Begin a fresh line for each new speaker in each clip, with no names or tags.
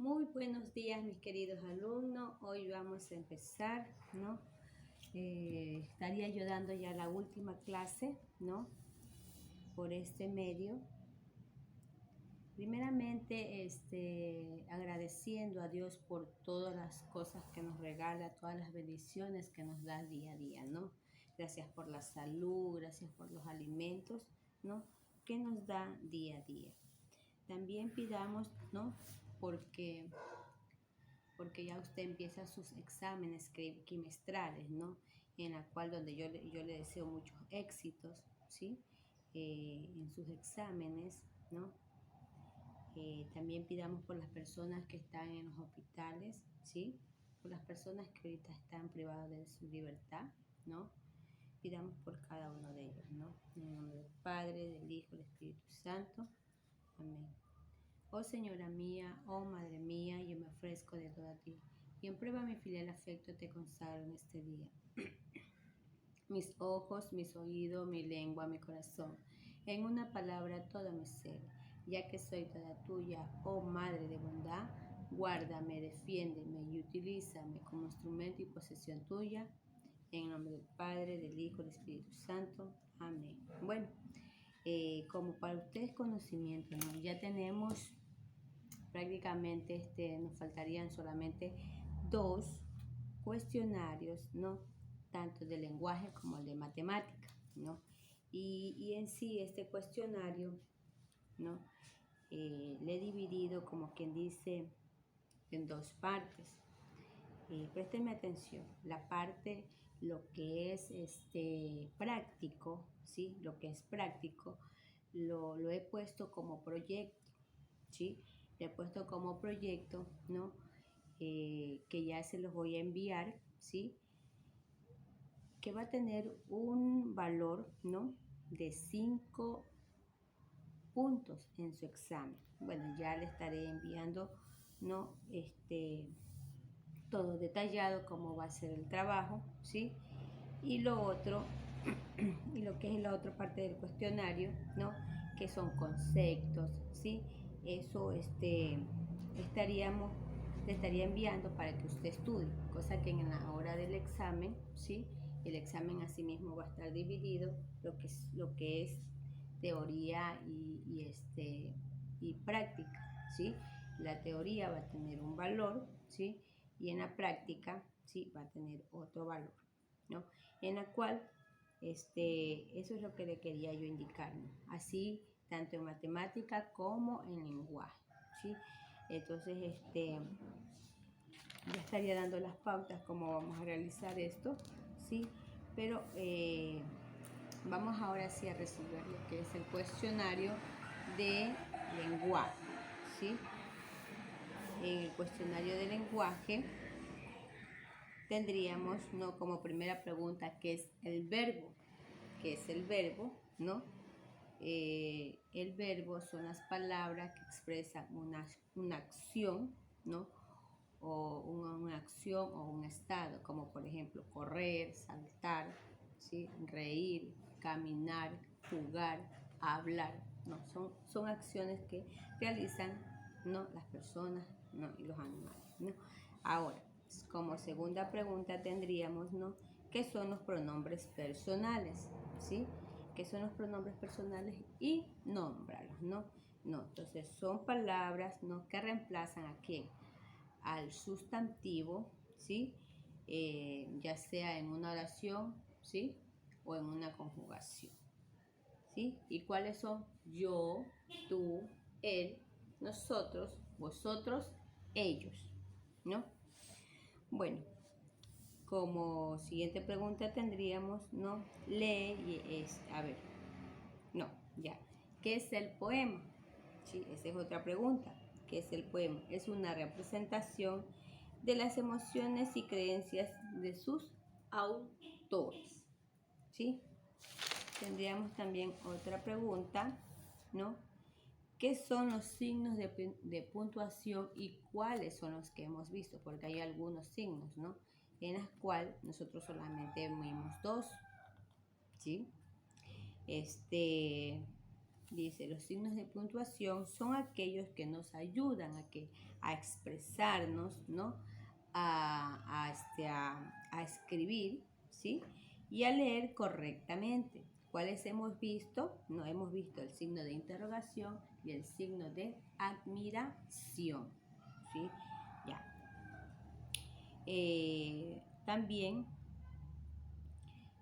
Muy buenos días, mis queridos alumnos. Hoy vamos a empezar, ¿no? Estaría yo dando ya la última clase, ¿no? Por este medio. Primeramente, agradeciendo a Dios por todas las cosas que nos regala, todas las bendiciones que nos da día a día, ¿no? Gracias por la salud, gracias por los alimentos, ¿no? Que nos da día a día. También pidamos, ¿no? Porque ya usted empieza sus exámenes trimestrales, ¿no? En la cual donde yo le deseo muchos éxitos, ¿sí? En sus exámenes, ¿no? También pidamos por las personas que están en los hospitales, ¿sí? Por las personas que ahorita están privadas de su libertad, ¿no? Pidamos por cada uno de ellos, ¿no? En el nombre del Padre, del Hijo, del Espíritu Santo. Amén. Oh Señora mía, oh Madre mía, yo me ofrezco de todo a ti, y en prueba mi filial afecto te consagro en este día. Mis ojos, mis oídos, mi lengua, mi corazón, en una palabra todo mi ser, ya que soy toda tuya, oh Madre de bondad, guárdame, defiéndeme y utilízame como instrumento y posesión tuya, en nombre del Padre, del Hijo y del Espíritu Santo. Amén. Bueno, como para ustedes conocimiento, ¿no? Ya tenemos prácticamente nos faltarían solamente 2 cuestionarios, ¿no? Tanto de lenguaje como el de matemática, ¿no? Y en sí este cuestionario, ¿no? Le he dividido, como quien dice, en 2 partes. Préstenme atención, la parte, lo que es práctico, ¿sí? Lo que es práctico, lo he puesto como proyecto, ¿sí? Le he puesto como proyecto, ¿no? Que ya se los voy a enviar, ¿sí? Que va a tener un valor, ¿no? De 5 puntos en su examen. Bueno, ya le estaré enviando, ¿no? Todo detallado, cómo va a ser el trabajo, ¿sí? Y lo otro, y lo que es la otra parte del cuestionario, ¿no? Que son conceptos, ¿sí? Eso le estaría enviando para que usted estudie, cosa que en la hora del examen, ¿sí? El examen asimismo va a estar dividido, lo que es teoría y práctica, ¿sí? La teoría va a tener un valor, ¿sí? Y en la práctica, ¿sí? Va a tener otro valor, ¿no? En la cual, eso es lo que le quería yo indicar, ¿no? Así, tanto en matemática como en lenguaje, ¿sí? Entonces, ya estaría dando las pautas cómo vamos a realizar esto, ¿sí? Pero vamos ahora sí a resolver lo que es el cuestionario de lenguaje, ¿sí? En el cuestionario de lenguaje tendríamos, ¿no? Como primera pregunta, ¿qué es el verbo? ¿Qué es el verbo? ¿No? El verbo son las palabras que expresan una acción, ¿no? O una acción o un estado, como por ejemplo correr, saltar, ¿sí? Reír, caminar, jugar, hablar, ¿no? Son acciones que realizan, ¿no? Las personas, ¿no? Y los animales, ¿no? Ahora, como segunda pregunta tendríamos, ¿no? ¿Qué son los pronombres personales? ¿Sí? ¿Qué son los pronombres personales? Y nómbralos, ¿no? No, entonces son palabras, ¿no? Que reemplazan a quién, al sustantivo, ¿sí? Ya sea en una oración, ¿sí? O en una conjugación, ¿sí? ¿Y cuáles son? Yo, tú, él, nosotros, vosotros, ellos, ¿no? Bueno, como siguiente pregunta tendríamos, ¿no? Lee y a ver, no, ya. ¿Qué es el poema? Sí, esa es otra pregunta. ¿Qué es el poema? Es una representación de las emociones y creencias de sus autores, ¿sí? Tendríamos también otra pregunta, ¿no? ¿Qué son los signos de puntuación y cuáles son los que hemos visto? Porque hay algunos signos, ¿no? En los cuales nosotros solamente vimos 2, ¿sí? dice, los signos de puntuación son aquellos que nos ayudan a expresarnos, ¿no? A escribir, ¿sí? Y a leer correctamente. ¿Cuáles hemos visto? No, hemos visto el signo de interrogación y el signo de admiración, ¿sí? Ya. También,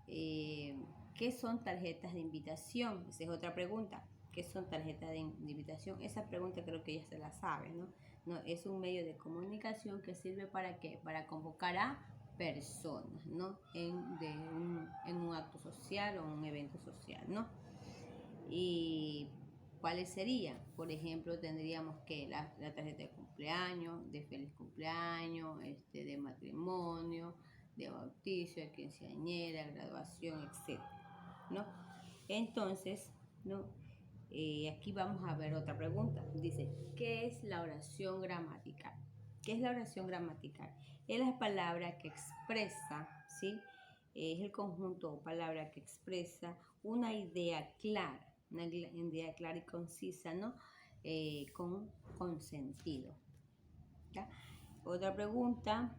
¿qué son tarjetas de invitación? Esa es otra pregunta. ¿Qué son tarjetas de invitación? Esa pregunta creo que ya se la sabe, ¿no? No, es un medio de comunicación que sirve para ¿qué? Para convocar a personas, ¿no? En un acto social o un evento social, ¿no? Y ¿cuáles serían? Por ejemplo, tendríamos que la tarjeta de cumpleaños, de feliz cumpleaños, de matrimonio, de bautizo, de quinceañera, graduación, etc., ¿no? Entonces, ¿no? Aquí vamos a ver otra pregunta. Dice, ¿qué es la oración gramatical? ¿Qué es la oración gramatical? Es la palabra que expresa, ¿sí? Es el conjunto o palabra que expresa una idea clara y concisa, ¿no? Con sentido. ¿Ya? Otra pregunta,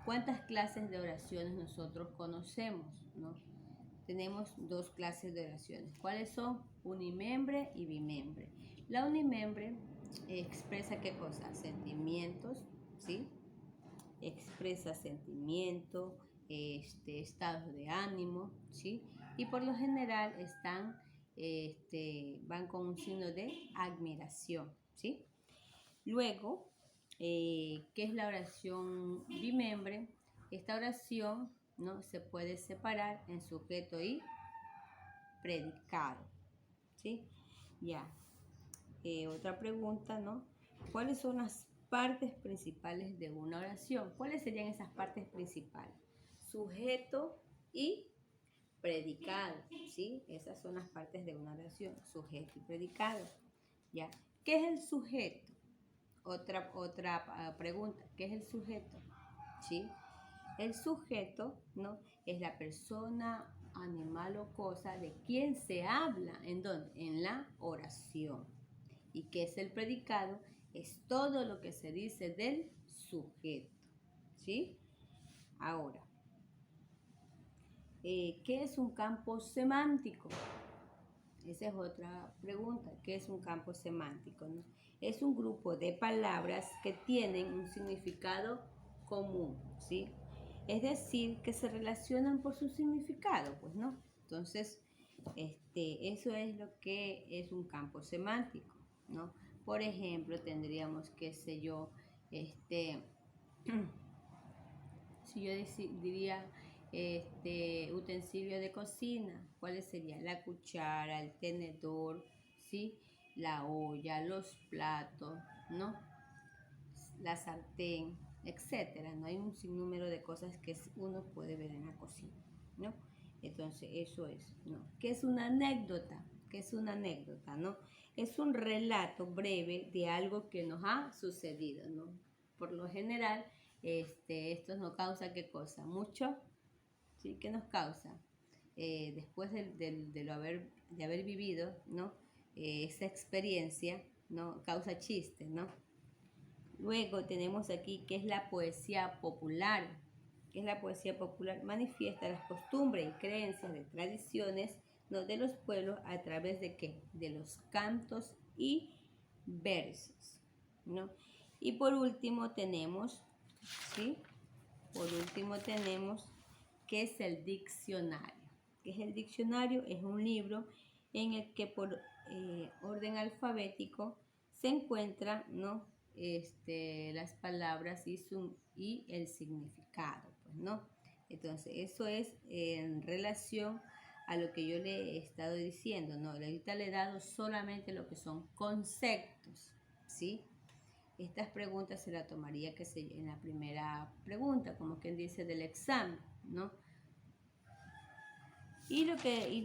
¿cuántas clases de oraciones nosotros conocemos, ¿no? Tenemos dos clases de oraciones. ¿Cuáles son? Unimembre y bimembre. La unimembre expresa ¿qué cosa? Sentimientos, ¿sí? Expresa sentimientos, estados de ánimo, ¿sí? Y por lo general van con un signo de admiración, ¿sí? Luego, ¿qué es la oración bimembre? Esta oración, ¿no? Se puede separar en sujeto y predicado, ¿sí? Ya. Otra pregunta, ¿no? ¿Cuáles son las partes principales de una oración? ¿Cuáles serían esas partes principales? Sujeto y predicado, ¿sí? Esas son las partes de una oración, sujeto y predicado, ¿ya? ¿Qué es el sujeto? Otra pregunta, ¿qué es el sujeto? ¿Sí? El sujeto, ¿no? Es la persona, animal o cosa de quien se habla. ¿En dónde? En la oración. ¿Y qué es el predicado? Es todo lo que se dice del sujeto, ¿sí? Ahora, ¿qué es un campo semántico? Esa es otra pregunta. ¿Qué es un campo semántico, no? Es un grupo de palabras que tienen un significado común, ¿sí? Es decir, que se relacionan por su significado, pues, ¿no? Entonces, eso es lo que es un campo semántico, ¿no? Por ejemplo, tendríamos, qué sé yo, si yo diría utensilio de cocina, ¿cuáles serían? La cuchara, el tenedor, ¿sí? La olla, los platos, ¿no? La sartén, etcétera. No hay un sinnúmero de cosas que uno puede ver en la cocina, ¿no? Entonces, eso es, ¿no? ¿Qué es una anécdota? ¿Qué es una anécdota, no? Es un relato breve de algo que nos ha sucedido, ¿no? Por lo general, esto nos causa ¿qué cosa? Mucho, ¿sí? ¿Qué nos causa? Después de haber vivido, ¿no? Esa experiencia, ¿no? Causa chistes, ¿no? Luego tenemos aquí qué es la poesía popular. ¿Qué es la poesía popular? Manifiesta las costumbres y creencias de tradiciones, ¿no? De los pueblos a través de ¿qué? De los cantos y versos, ¿no? Y por último tenemos, ¿sí? Por último tenemos qué es el diccionario. ¿Qué es el diccionario? Es un libro en el que por orden alfabético se encuentran, ¿no? Las palabras y el significado, pues, ¿no? Entonces, eso es en relación a lo que yo le he estado diciendo, ¿no? Ahorita le he dado solamente lo que son conceptos, ¿sí? Estas preguntas se las tomaría en la primera pregunta, como quien dice, del examen, ¿no? Y lo que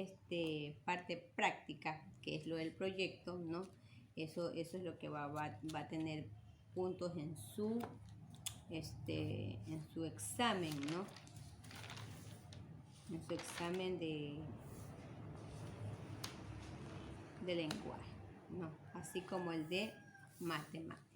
es parte práctica, que es lo del proyecto, ¿no? Eso es lo que va a tener puntos en su examen, ¿no? En su examen de lenguaje, ¿no? Así como el de matemáticas.